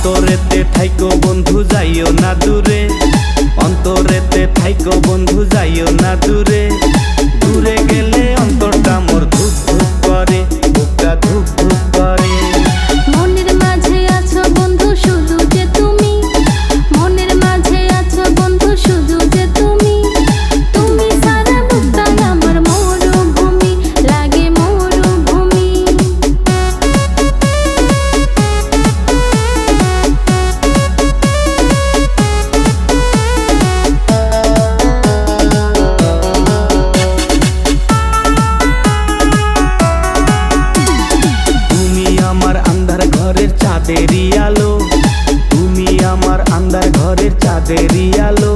অন্তরেতে থাইকো বন্ধু যাইও না দূরে, অন্তরেতে থাইকো বন্ধু যাইও না দূরে। দূরে গেলে অন্তরটা মোর ধুক ধুক করে, বুকটা ধুক ধুক করে। মনের মাঝে আছো বন্ধু শুধু যে তুমি, মনের মাঝে আছো বন্ধু শুধু যে তুমি। তুমি সারা বুকটা আমার মরুভূমি লাগে, মরুভূমি। চাঁদেরই আলো, তুমি আমার আন্ধার ঘরের চাঁদেরই আলো।